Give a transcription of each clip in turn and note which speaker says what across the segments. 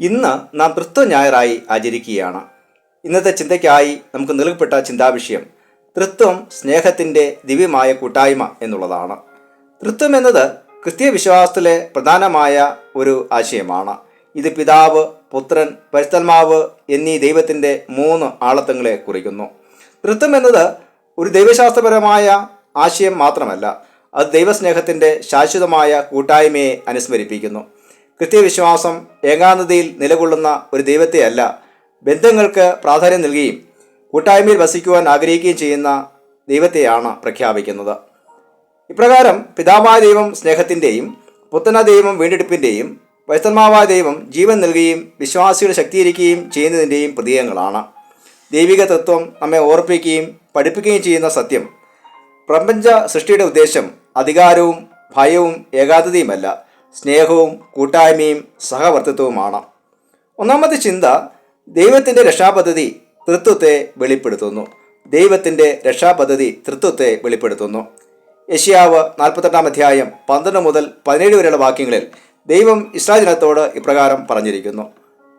Speaker 1: ഇന്ന് നാം തൃത്വ ഞായറായി ആചരിക്കുകയാണ്. ഇന്നത്തെ ചിന്തയ്ക്കായി നമുക്ക് നൽകപ്പെട്ട ചിന്താവിഷയം തൃത്വം സ്നേഹത്തിൻ്റെ ദിവ്യമായ കൂട്ടായ്മ എന്നുള്ളതാണ്. തൃത്വം എന്നത് ക്രിസ്തീയ വിശ്വാസത്തിലെ പ്രധാനമായ ഒരു ആശയമാണ്. ഇത് പിതാവ്, പുത്രൻ, പരിശുദ്ധാത്മാവ് എന്നീ ദൈവത്തിൻ്റെ 3 ആളത്വങ്ങളെ കുറിക്കുന്നു. തൃത്വം എന്നത് ഒരു ദൈവശാസ്ത്രപരമായ ആശയം മാത്രമല്ല, അത് ദൈവസ്നേഹത്തിൻ്റെ ശാശ്വതമായ കൂട്ടായ്മയെ അനുസ്മരിപ്പിക്കുന്നു. ക്രിസ്തീയ വിശ്വാസം ഏകാന്തതയിൽ നിലകൊള്ളുന്ന ഒരു ദൈവത്തെയല്ല, ബന്ധങ്ങൾക്ക് പ്രാധാന്യം നൽകുകയും കൂട്ടായ്മയിൽ വസിക്കുവാൻ ആഗ്രഹിക്കുകയും ചെയ്യുന്ന ദൈവത്തെയാണ് പ്രഖ്യാപിക്കുന്നത്. ഇപ്രകാരം പിതാവായ ദൈവം സ്നേഹത്തിൻ്റെയും, പുത്രനായ ദൈവം വീണ്ടെടുപ്പിൻ്റെയും, പരിശുദ്ധാത്മാവായ ദൈവം ജീവൻ നൽകുകയും വിശ്വാസികളെ ശക്തീകരിക്കുകയും ചെയ്യുന്നതിൻ്റെയും പ്രതീകങ്ങളാണ്. ദൈവിക തത്വം നമ്മെ ഓർപ്പിക്കുകയും പഠിപ്പിക്കുകയും ചെയ്യുന്ന സത്യം, പ്രപഞ്ച സൃഷ്ടിയുടെ ഉദ്ദേശം അധികാരവും ഭയവും ഏകാന്തതയുമല്ല, സ്നേഹവും കൂട്ടായ്മയും സഹവർത്തിത്വവുമാണ്. ഒന്നാമത്തെ ചിന്ത, ദൈവത്തിൻ്റെ രക്ഷാപദ്ധതി തൃത്വത്തെ വെളിപ്പെടുത്തുന്നു. ദൈവത്തിൻ്റെ രക്ഷാപദ്ധതി തൃത്വത്തെ വെളിപ്പെടുത്തുന്നു. യെശയ്യാവ് 48 അധ്യായം 12 മുതൽ 17 വരെയുള്ള വാക്യങ്ങളിൽ ദൈവം ഇസ്രായേൽ ജനത്തോട് ഇപ്രകാരം പറഞ്ഞിരിക്കുന്നു: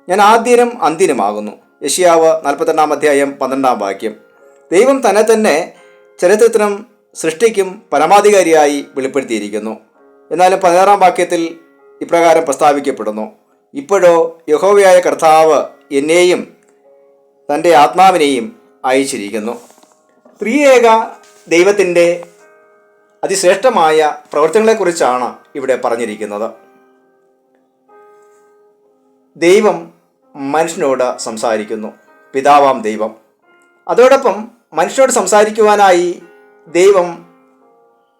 Speaker 1: ഞാൻ ആദ്യനും അന്ത്യനുമാകുന്നു. യെശയ്യാവ് 48 അധ്യായം 12 വാക്യം. ദൈവം തന്നെ ചരിത്രത്തിനും സൃഷ്ടിക്കും പരമാധികാരിയായി വെളിപ്പെടുത്തിയിരിക്കുന്നു. എന്നാലും 16 വാക്യത്തിൽ ഇപ്രകാരം പ്രസ്താവിക്കപ്പെടുന്നു: ഇപ്പോഴോ യഹോവയായ കർത്താവ് എന്നെയും തൻ്റെ ആത്മാവിനെയും അയച്ചിരിക്കുന്നു. ത്രിയേക ദൈവത്തിൻ്റെ അതിശ്രേഷ്ഠമായ പ്രവർത്തനങ്ങളെക്കുറിച്ചാണ് ഇവിടെ പറഞ്ഞിരിക്കുന്നത്. ദൈവം മനുഷ്യനോട് സംസാരിക്കുന്നു, പിതാവാം ദൈവം. അതോടൊപ്പം മനുഷ്യനോട് സംസാരിക്കുവാനായി ദൈവം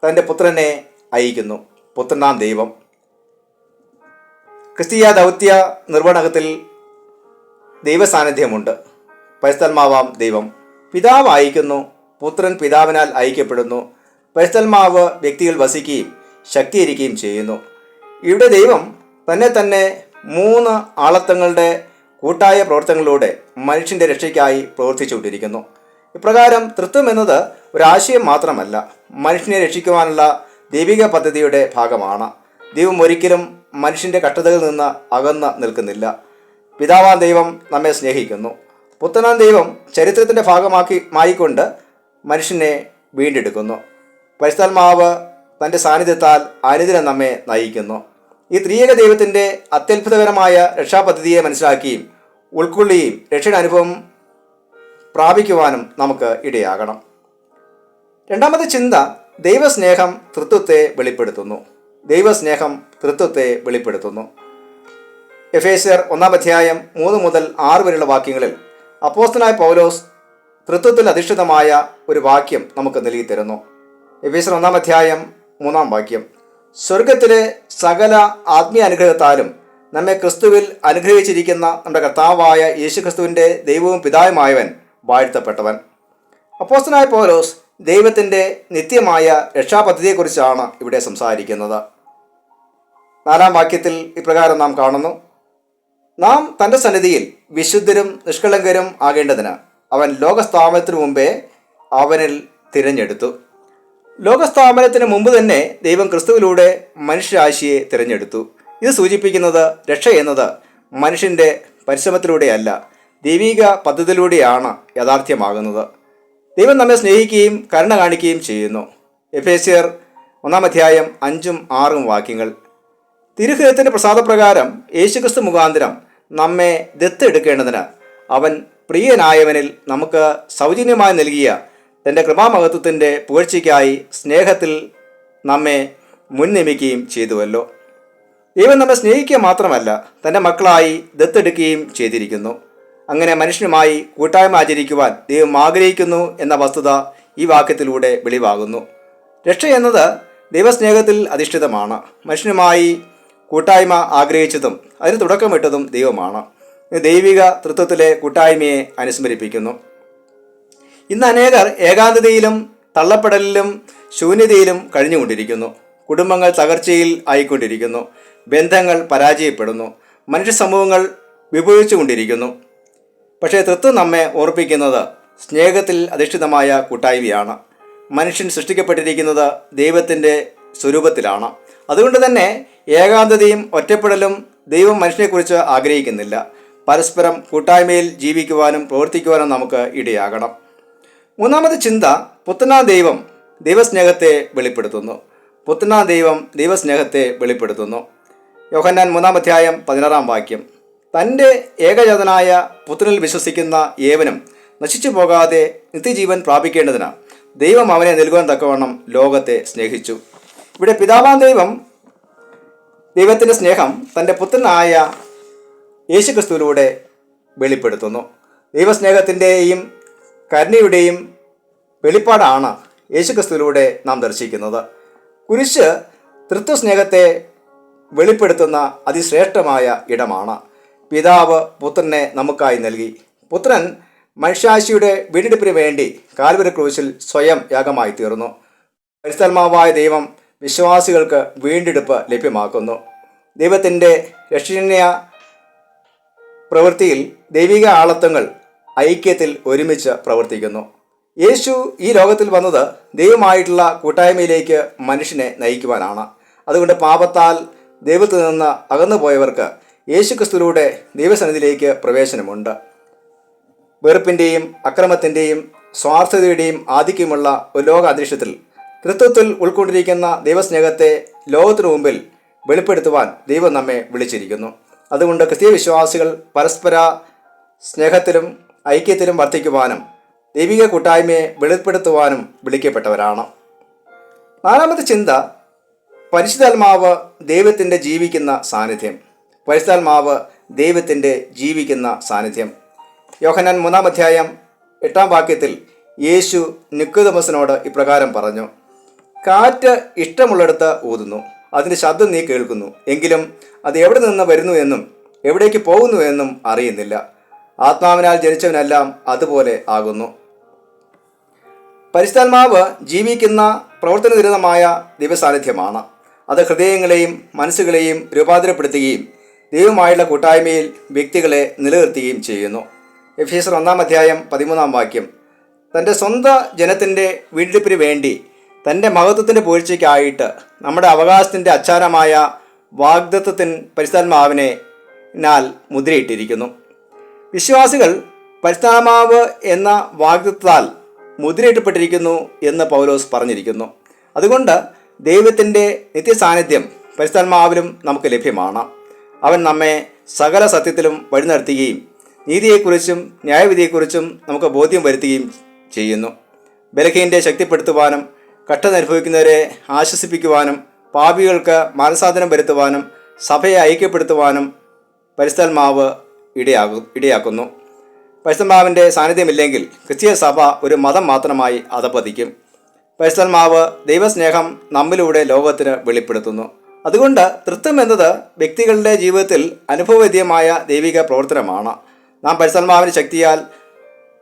Speaker 1: തൻ്റെ പുത്രനെ അയക്കുന്നു, പുത്രനാം ദൈവം. ക്രിസ്തീയ ദൗത്യ നിർവഹണത്തിൽ ദൈവസാന്നിധ്യമുണ്ട്. പരിശുദ്ധാത്മാവാം ദൈവം പിതാവ് അയക്കുന്നു, പുത്രൻ പിതാവിനാൽ അയക്കപ്പെടുന്നു, പരിശുദ്ധാത്മാവ് വ്യക്തികൾ വസിക്കുകയും ശക്തീകരിക്കുകയും ചെയ്യുന്നു. ഇവിടെ ദൈവം തന്നെ 3 ആളത്വങ്ങളുടെ കൂട്ടായ പ്രവർത്തനങ്ങളിലൂടെ മനുഷ്യൻ്റെ രക്ഷയ്ക്കായി പ്രവർത്തിച്ചുകൊണ്ടിരിക്കുന്നു. ഇപ്രകാരം തൃത്വം എന്നത് ഒരാശയം മാത്രമല്ല, മനുഷ്യനെ രക്ഷിക്കുവാനുള്ള ദൈവിക പദ്ധതിയുടെ ഭാഗമാണ്. ദൈവം ഒരിക്കലും മനുഷ്യൻ്റെ കഷ്ടതകളിൽ നിന്ന് അകന്ന് നിൽക്കുന്നില്ല. പിതാവാം ദൈവം നമ്മെ സ്നേഹിക്കുന്നു. പുത്രനാം ദൈവം ചരിത്രത്തിൻ്റെ ഭാഗമായിക്കൊണ്ട് മനുഷ്യനെ വീണ്ടെടുക്കുന്നു. പരിശുദ്ധാത്മാവ് തൻ്റെ സാന്നിധ്യത്താൽ അനുദിനം നമ്മെ നയിക്കുന്നു. ഈ ത്രിയേക ദൈവത്തിൻ്റെ അത്യത്ഭുതകരമായ രക്ഷാപദ്ധതിയെ മനസ്സിലാക്കുകയും ഉൾക്കൊള്ളുകയും രക്ഷയുടെ അനുഭവം പ്രാപിക്കുവാനും നമുക്ക് ഇടയാകണം. രണ്ടാമത്തെ ചിന്ത, ദൈവസ്നേഹം തൃത്വത്തെ വെളിപ്പെടുത്തുന്നു. ദൈവസ്നേഹം തൃത്വത്തെ വെളിപ്പെടുത്തുന്നു. എഫേസ്യർ 1 അധ്യായം 3 മുതൽ 6 വരെയുള്ള വാക്യങ്ങളിൽ അപ്പോസ്തലനായ പൗലോസ് തൃത്വത്തിൽ അധിഷ്ഠിതമായ ഒരു വാക്യം നമുക്ക് നൽകി തരുന്നു. എഫേസ്യർ 1 അധ്യായം 3 വാക്യം: സ്വർഗത്തിലെ സകല ആത്മീയ അനുഗ്രഹത്താലും നമ്മെ ക്രിസ്തുവിൽ അനുഗ്രഹിച്ചിരിക്കുന്ന നമ്മുടെ കർത്താവായ യേശുക്രിസ്തുവിൻ്റെ ദൈവവും പിതാവുമായവൻ വാഴ്ത്തപ്പെട്ടവൻ. അപ്പോസ്തലനായ പൗലോസ് ദൈവത്തിൻ്റെ നിത്യമായ രക്ഷാപദ്ധതിയെക്കുറിച്ചാണ് ഇവിടെ സംസാരിക്കുന്നത്. 4 വാക്യത്തിൽ ഇപ്രകാരം നാം കാണുന്നു: നാം തൻ്റെ സന്നിധിയിൽ വിശുദ്ധരും നിഷ്കളങ്കരും ആകേണ്ടതിന് അവൻ ലോകസ്ഥാപനത്തിനു മുമ്പേ അവനിൽ തിരഞ്ഞെടുത്തു. ലോകസ്ഥാപനത്തിന് മുമ്പ് തന്നെ ദൈവം ക്രിസ്തുവിലൂടെ മനുഷ്യരാശിയെ തിരഞ്ഞെടുത്തു. ഇത് സൂചിപ്പിക്കുന്നത് രക്ഷ എന്നത് മനുഷ്യൻ്റെ പരിശ്രമത്തിലൂടെയല്ല, ദൈവിക പദ്ധതിയിലൂടെയാണ് യാഥാർത്ഥ്യമാകുന്നത്. ദൈവം നമ്മെ സ്നേഹിക്കുകയും കരുണ കാണിക്കുകയും ചെയ്യുന്നു. എഫേസ്യർ 1 അധ്യായം 5-6 വാക്യങ്ങൾ: തിരുഹൃദയത്തിൻ്റെ പ്രസാദപ്രകാരം യേശുക്രിസ്തു മുഖാന്തരം നമ്മെ ദത്തെടുക്കേണ്ടതിന് അവൻ പ്രിയനായവനിൽ നമുക്ക് സൗജന്യമായി നൽകിയ തൻ്റെ കൃപാമഹത്വത്തിൻ്റെ പുകഴ്ചയ്ക്കായി സ്നേഹത്തിൽ നമ്മെ മുൻനിയമിക്കുകയും ചെയ്തുവല്ലോ. ദൈവം നമ്മെ സ്നേഹിക്കുക മാത്രമല്ല, തൻ്റെ മക്കളായി ദത്തെടുക്കുകയും ചെയ്തിരിക്കുന്നു. അങ്ങനെ മനുഷ്യനുമായി കൂട്ടായ്മ ആചരിക്കുവാൻ ദൈവം ആഗ്രഹിക്കുന്നു എന്ന വസ്തുത ഈ വാക്യത്തിലൂടെ വെളിവാകുന്നു. രക്ഷ എന്നത് ദൈവസ്നേഹത്തിൽ അധിഷ്ഠിതമാണ്. മനുഷ്യനുമായി കൂട്ടായ്മ ആഗ്രഹിച്ചതും അതിന് തുടക്കമിട്ടതും ദൈവമാണ്. ദൈവിക തൃത്വത്തിലെ കൂട്ടായ്മയെ അനുസ്മരിപ്പിക്കുന്നു. ഇന്ന് അനേകർ ഏകാന്തതയിലും തള്ളപ്പെടലിലും ശൂന്യതയിലും കഴിഞ്ഞുകൊണ്ടിരിക്കുന്നു. കുടുംബങ്ങൾ തകർച്ചയിൽ ആയിക്കൊണ്ടിരിക്കുന്നു. ബന്ധങ്ങൾ പരാജയപ്പെടുന്നു. മനുഷ്യ സമൂഹങ്ങൾ വിഭജിച്ചുകൊണ്ടിരിക്കുന്നു. പക്ഷേ തൃത്വം നമ്മെ ഓർപ്പിക്കുന്നത് സ്നേഹത്തിൽ അധിഷ്ഠിതമായ കൂട്ടായ്മയാണ്. മനുഷ്യൻ സൃഷ്ടിക്കപ്പെട്ടിരിക്കുന്നത് ദൈവത്തിൻ്റെ സ്വരൂപത്തിലാണ്. അതുകൊണ്ട് തന്നെ ഏകാന്തതയും ഒറ്റപ്പെടലും ദൈവം മനുഷ്യനെക്കുറിച്ച് ആഗ്രഹിക്കുന്നില്ല. പരസ്പരം കൂട്ടായ്മയിൽ ജീവിക്കുവാനും പ്രവർത്തിക്കുവാനും നമുക്ക് ഇടയാകണം. മൂന്നാമത്തെ ചിന്ത, പുത്രനാം ദൈവം ദൈവസ്നേഹത്തെ വെളിപ്പെടുത്തുന്നു. പുത്രനാം ദൈവം ദൈവസ്നേഹത്തെ വെളിപ്പെടുത്തുന്നു. യോഹന്നാൻ 3:16 തൻ്റെ ഏകജാതനായ പുത്രനിൽ വിശ്വസിക്കുന്ന ഏവനും നശിച്ചു പോകാതെ നിത്യജീവൻ പ്രാപിക്കേണ്ടതിന് ദൈവം അവനെ നൽകുവാൻ തക്കവണ്ണം ലോകത്തെ സ്നേഹിച്ചു. ഇവിടെ പിതാവാം ദൈവത്തിൻ്റെ സ്നേഹം തൻ്റെ പുത്രനായ യേശുക്രിസ്തുവിലൂടെ വെളിപ്പെടുത്തുന്നു. ദൈവസ്നേഹത്തിൻ്റെയും കരുണയുടെയും വെളിപ്പാടാണ് യേശുക്രിസ്തുവിലൂടെ നാം ദർശിക്കുന്നത്. കുരിശ് തൃത്വസ്നേഹത്തെ വെളിപ്പെടുത്തുന്ന അതിശ്രേഷ്ഠമായ ഇടമാണ്. പിതാവ് പുത്രനെ നമുക്കായി നൽകി. പുത്രൻ മനുഷ്യാശിയുടെ വീണ്ടെടുപ്പിന് വേണ്ടി കാൽവരി ക്രൂശിൽ സ്വയം യാഗമായി തീർന്നു. പരിശുദ്ധാത്മാവായ ദൈവം വിശ്വാസികൾക്ക് വീണ്ടെടുപ്പ് ലഭ്യമാക്കുന്നു. ദൈവത്തിൻ്റെ രക്ഷണീയ പ്രവൃത്തിയിൽ ദൈവിക ആളത്വങ്ങൾ ഐക്യത്തിൽ ഒരുമിച്ച് പ്രവർത്തിക്കുന്നു. യേശു ഈ ലോകത്തിൽ വന്നത് ദൈവമായിട്ടുള്ള കൂട്ടായ്മയിലേക്ക് മനുഷ്യനെ നയിക്കുവാനാണ്. അതുകൊണ്ട് പാപത്താൽ ദൈവത്തിൽ നിന്ന് അകന്നു പോയവർക്ക് യേശുക്രിസ്തുവിലൂടെ ദൈവസന്നിധിയിലേക്ക് പ്രവേശനമുണ്ട്. വെറുപ്പിൻ്റെയും അക്രമത്തിൻ്റെയും സ്വാർത്ഥതയുടെയും ആധിക്യമുള്ള ഒരു ലോക അന്തരീക്ഷത്തിൽ തൃത്വത്തിൽ ഉൾക്കൊണ്ടിരിക്കുന്ന ദൈവസ്നേഹത്തെ ലോകത്തിനു മുമ്പിൽ വെളിപ്പെടുത്തുവാൻ ദൈവം നമ്മെ വിളിച്ചിരിക്കുന്നു. അതുകൊണ്ട് ക്രിസ്തീയ വിശ്വാസികൾ പരസ്പര സ്നേഹത്തിലും ഐക്യത്തിലും വർദ്ധിക്കുവാനും ദൈവിക കൂട്ടായ്മയെ വെളിപ്പെടുത്തുവാനും വിളിക്കപ്പെട്ടവരാണ്. നാലാമത്തെ ചിന്ത, പരിശുദ്ധാത്മാവ് ദൈവത്തിൻ്റെ ജീവിക്കുന്ന സാന്നിധ്യം. പരിശുദ്ധാത്മാവ് ദൈവത്തിൻ്റെ ജീവിക്കുന്ന സാന്നിധ്യം. യോഹന്നാൻ 3:8 യേശു നിക്കോദെമോസിനോട് ഇപ്രകാരം പറഞ്ഞു: കാറ്റ് ഇഷ്ടമുള്ളിടത്ത് ഊതുന്നു, അതിൻ്റെ ശബ്ദം നീ കേൾക്കുന്നു, എങ്കിലും അത് എവിടെ നിന്ന് വരുന്നു എന്നും എവിടേക്ക് പോകുന്നു എന്നും അറിയുന്നില്ല. ആത്മാവിനാൽ ജനിച്ചവനെല്ലാം അതുപോലെ ആകുന്നു. പരിശുദ്ധാത്മാവ് ജീവിക്കുന്ന പ്രവർത്തനനിരതമായ ദൈവസാന്നിധ്യമാണ്. അത് ഹൃദയങ്ങളെയും മനസ്സുകളെയും രൂപാന്തരപ്പെടുത്തുകയും ദൈവമായുള്ള കൂട്ടായ്മയിൽ വ്യക്തികളെ നിലനിർത്തുകയും ചെയ്യുന്നു. എഫേസ്യർ 1:13 തൻ്റെ സ്വന്തം ജനത്തിൻ്റെ വീണ്ടെടുപ്പിന് വേണ്ടി തൻ്റെ മഹത്വത്തിൻ്റെ പൂഴ്ചയ്ക്കായിട്ട് നമ്മുടെ അവകാശത്തിൻ്റെ അച്ചാരമായ വാഗ്ദത്തത്തിൻ പരിശുദ്ധാത്മാവിനാൽ മുദ്രയിട്ടിരിക്കുന്നു. വിശ്വാസികൾ പരിശുദ്ധാത്മാവ് എന്ന വാഗ്ദത്തത്താൽ മുദ്രയിട്ടപ്പെട്ടിരിക്കുന്നു എന്ന് പൗലോസ് പറഞ്ഞിരിക്കുന്നു. അതുകൊണ്ട് ദൈവത്തിൻ്റെ നിത്യസാന്നിധ്യം പരിശുദ്ധാത്മാവിലും നമുക്ക് ലഭ്യമാണ്. അവൻ നമ്മെ സകല സത്യത്തിലും വഴി നടത്തുകയും നീതിയെക്കുറിച്ചും ന്യായവിധിയെക്കുറിച്ചും നമുക്ക് ബോധ്യം വരുത്തുകയും ചെയ്യുന്നു. ബലഹീനരെ ശക്തിപ്പെടുത്തുവാനും കഷ്ടത അനുഭവിക്കുന്നവരെ ആശ്വസിപ്പിക്കുവാനും പാപികൾക്ക് മാനസാന്തരം വരുത്തുവാനും സഭയെ ഐക്യപ്പെടുത്തുവാനും പരിശുദ്ധാത്മാവ് ഇടയാക്കുന്നു. പരിശുദ്ധാത്മാവിൻ്റെ സാന്നിധ്യമില്ലെങ്കിൽ ക്രിസ്തീയ സഭ ഒരു മതം മാത്രമായി അധപതിക്കും. പരിശുദ്ധാത്മാവ് ദൈവസ്നേഹം നമ്മിലൂടെ ലോകത്തിന് വെളിപ്പെടുത്തുന്നു. അതുകൊണ്ട് തൃത്വം എന്നത് വ്യക്തികളുടെ ജീവിതത്തിൽ അനുഭവവേദ്യമായ ദൈവിക പ്രവർത്തനമാണ്. നാം പരിശുദ്ധാത്മാവിൻ്റെ ശക്തിയാൽ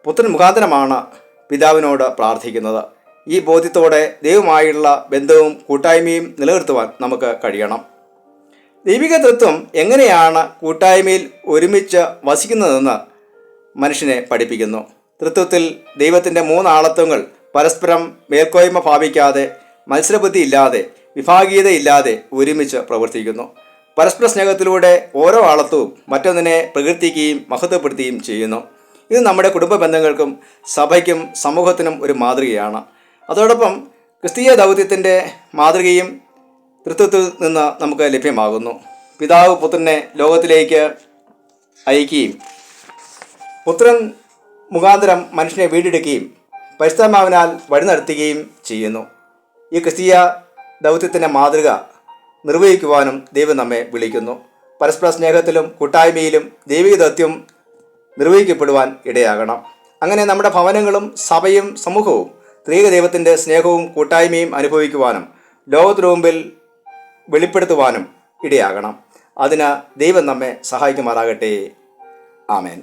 Speaker 1: പുത്രൻ മുഖാന്തരമാണ് പിതാവിനോട് പ്രാർത്ഥിക്കുന്നത്. ഈ ബോധ്യത്തോടെ ദൈവമായുള്ള ബന്ധവും കൂട്ടായ്മയും നിലനിർത്തുവാൻ നമുക്ക് കഴിയണം. ദൈവിക തൃത്വം എങ്ങനെയാണ് കൂട്ടായ്മയിൽ ഒരുമിച്ച് വസിക്കുന്നതെന്ന് മനുഷ്യനെ പഠിപ്പിക്കുന്നു. തൃത്വത്തിൽ ദൈവത്തിൻ്റെ 3 ആളത്വങ്ങൾ പരസ്പരം മേൽക്കോയ്മ ഭാവിക്കാതെ, മത്സരബുദ്ധി ഇല്ലാതെ, വിഭാഗീയതയില്ലാതെ ഒരുമിച്ച് പ്രവർത്തിക്കുന്നു. പരസ്പര സ്നേഹത്തിലൂടെ ഓരോ ആളത്വവും മറ്റൊന്നിനെ പ്രകീർത്തിക്കുകയും മഹത്വപ്പെടുത്തുകയും ചെയ്യുന്നു. ഇത് നമ്മുടെ കുടുംബ ബന്ധങ്ങൾക്കും സഭയ്ക്കും സമൂഹത്തിനും ഒരു മാതൃകയാണ്. അതോടൊപ്പം ക്രിസ്തീയ ദൗത്യത്തിൻ്റെ മാതൃകയും തൃത്വത്തിൽ നിന്ന് നമുക്ക് ലഭ്യമാകുന്നു. പിതാവ് പുത്രനെ ലോകത്തിലേക്ക് അയക്കുകയും പുത്രൻ മുഖാന്തരം മനുഷ്യനെ വീണ്ടെടുക്കുകയും പരിശുദ്ധാത്മാവിനാൽ വഴി നടത്തുകയും ചെയ്യുന്നു. ഈ ക്രിസ്തീയ ദൗത്യത്തിൻ്റെ മാതൃക നിർവഹിക്കുവാനും ദൈവം നമ്മെ വിളിക്കുന്നു. പരസ്പര സ്നേഹത്തിലും കൂട്ടായ്മയിലും ദൈവിക ദൗത്യം നിർവഹിക്കപ്പെടുവാൻ ഇടയാകണം. അങ്ങനെ നമ്മുടെ ഭവനങ്ങളും സഭയും സമൂഹവും ത്രിയേക ദൈവത്തിൻ്റെ സ്നേഹവും കൂട്ടായ്മയും അനുഭവിക്കുവാനും ലോകത്തിനു മുമ്പിൽ വെളിപ്പെടുത്തുവാനും ഇടയാകണം. അതിന് ദൈവം നമ്മെ സഹായിക്കുമാറാകട്ടെ. ആമേൻ.